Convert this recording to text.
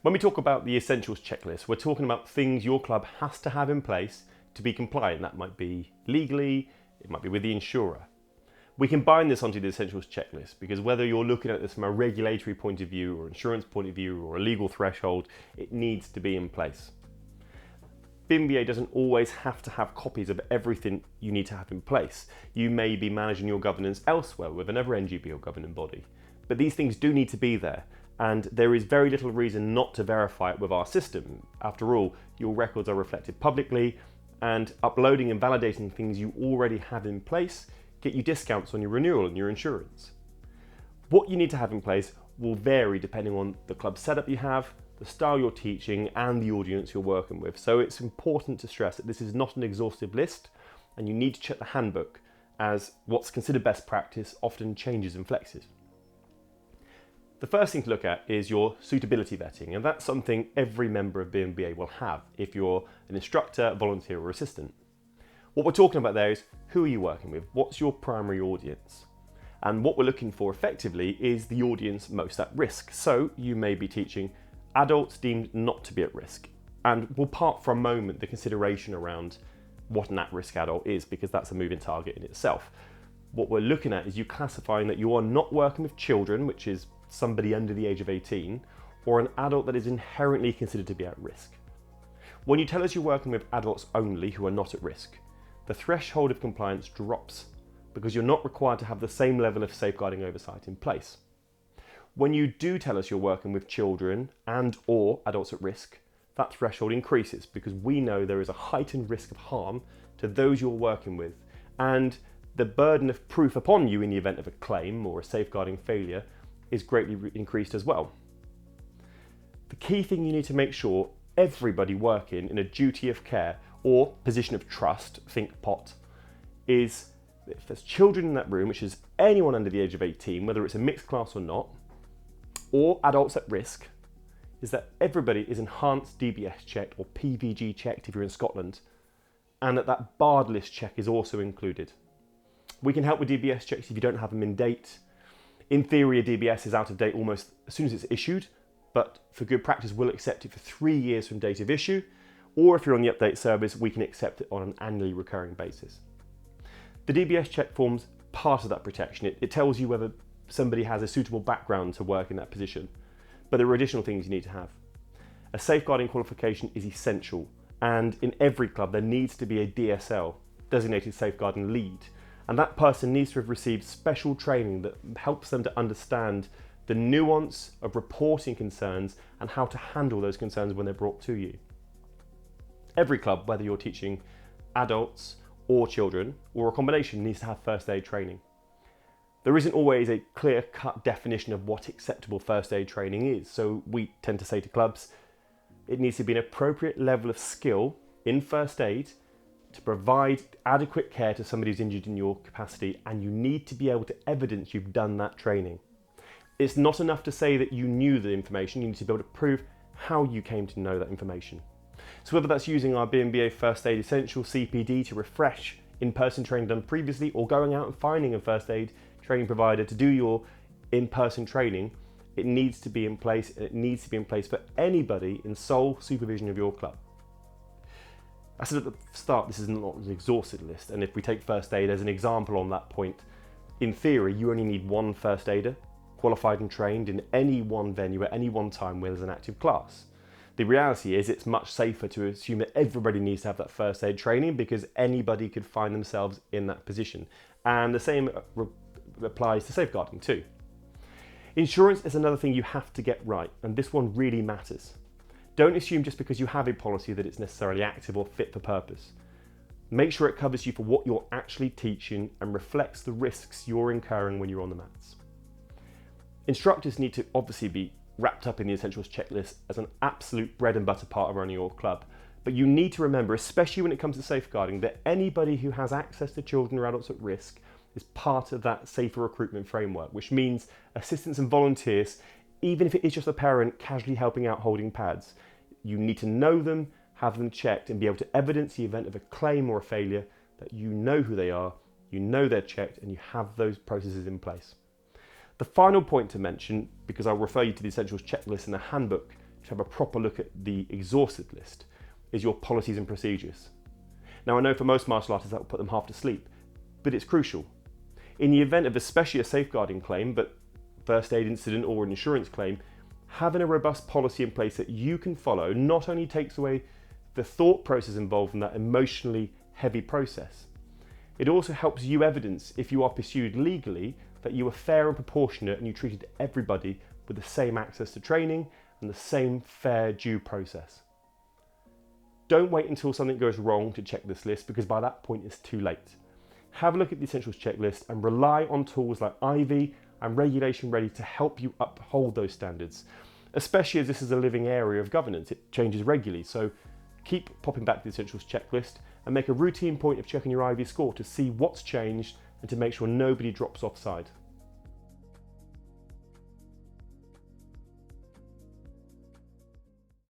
When we talk about the essentials checklist, we're talking about things your club has to have in place to be compliant. That might be legally, it might be with the insurer. We combine this onto the essentials checklist because whether you're looking at this from a regulatory point of view or insurance point of view or a legal threshold, it needs to be in place. BMABA doesn't always have to have copies of everything you need to have in place. You may be managing your governance elsewhere with another NGB or governing body, but these things do need to be there, and there is very little reason not to verify it with our system. After all, your records are reflected publicly, and uploading and validating things you already have in place get you discounts on your renewal and your insurance. What you need to have in place will vary depending on the club setup you have, the style you're teaching, and the audience you're working with. So it's important to stress that this is not an exhaustive list, and you need to check the handbook, as what's considered best practice often changes and flexes. The first thing to look at is your suitability vetting, and that's something every member of BMABA will have if you're an instructor, volunteer, or assistant. What we're talking about there is who are you working with? What's your primary audience? And what we're looking for effectively is the audience most at risk. So you may be teaching adults deemed not to be at risk. And we'll park for a moment the consideration around what an at-risk adult is, because that's a moving target in itself. What we're looking at is you classifying that you are not working with children, which is somebody under the age of 18, or an adult that is inherently considered to be at risk. When you tell us you're working with adults only who are not at risk, the threshold of compliance drops because you're not required to have the same level of safeguarding oversight in place. When you do tell us you're working with children and or adults at risk, that threshold increases because we know there is a heightened risk of harm to those you're working with, and the burden of proof upon you in the event of a claim or a safeguarding failure is greatly increased as well. The key thing you need to make sure everybody working in a duty of care or position of trust, think POT, is that if there's children in that room, which is anyone under the age of 18, whether it's a mixed class or not, or adults at risk, is that everybody is enhanced DBS checked or PVG checked if you're in Scotland, and that barred list check is also included. We can help with DBS checks if you don't have them in date. In theory, a DBS is out of date almost as soon as it's issued, but for good practice, we'll accept it for 3 years from date of issue, or if you're on the update service, we can accept it on an annually recurring basis. The DBS check forms part of that protection. It tells you whether somebody has a suitable background to work in that position, but there are additional things you need to have. A safeguarding qualification is essential, and in every club there needs to be a DSL, designated safeguarding lead, and that person needs to have received special training that helps them to understand the nuance of reporting concerns and how to handle those concerns when they're brought to you. Every club, whether you're teaching adults or children, or a combination, needs to have first aid training. There isn't always a clear-cut definition of what acceptable first aid training is, so we tend to say to clubs, it needs to be an appropriate level of skill in first aid to provide adequate care to somebody who's injured in your capacity, and you need to be able to evidence you've done that training. It's not enough to say that you knew the information, you need to be able to prove how you came to know that information. So whether that's using our BMABA First Aid Essential CPD to refresh in-person training done previously, or going out and finding a first aid training provider to do your in-person training, it needs to be in place, and it needs to be in place for anybody in sole supervision of your club. I said at the start, this is not an exhaustive list, and if we take first aid as an example on that point, in theory, you only need one first aider, qualified and trained in any one venue at any one time where there's an active class. The reality is it's much safer to assume that everybody needs to have that first aid training because anybody could find themselves in that position. And the same applies to safeguarding too. Insurance is another thing you have to get right, and this one really matters. Don't assume just because you have a policy that it's necessarily active or fit for purpose. Make sure it covers you for what you're actually teaching and reflects the risks you're incurring when you're on the mats. Instructors need to obviously be wrapped up in the essentials checklist as an absolute bread and butter part of running your club. But you need to remember, especially when it comes to safeguarding, that anybody who has access to children or adults at risk is part of that safer recruitment framework, which means assistants and volunteers, even if it is just a parent casually helping out holding pads, you need to know them, have them checked, and be able to evidence the event of a claim or a failure that you know who they are, you know they're checked, and you have those processes in place. The final point to mention, because I'll refer you to the essentials checklist in the handbook to have a proper look at the exhausted list is your policies and procedures. Now I know for most martial artists that will put them half to sleep, but it's crucial. In the event of especially a safeguarding claim, but first aid incident or an insurance claim, having a robust policy in place that you can follow not only takes away the thought process involved in that emotionally heavy process, it also helps you evidence, if you are pursued legally, that you were fair and proportionate and you treated everybody with the same access to training and the same fair due process. Don't wait until something goes wrong to check this list, because by that point it's too late. Have a look at the essentials checklist and rely on tools like Ivy and Regulation Ready to help you uphold those standards, especially as this is a living area of governance. It changes regularly, so keep popping back to the essentials checklist and make a routine point of checking your Ivy score to see what's changed and to make sure nobody drops offside.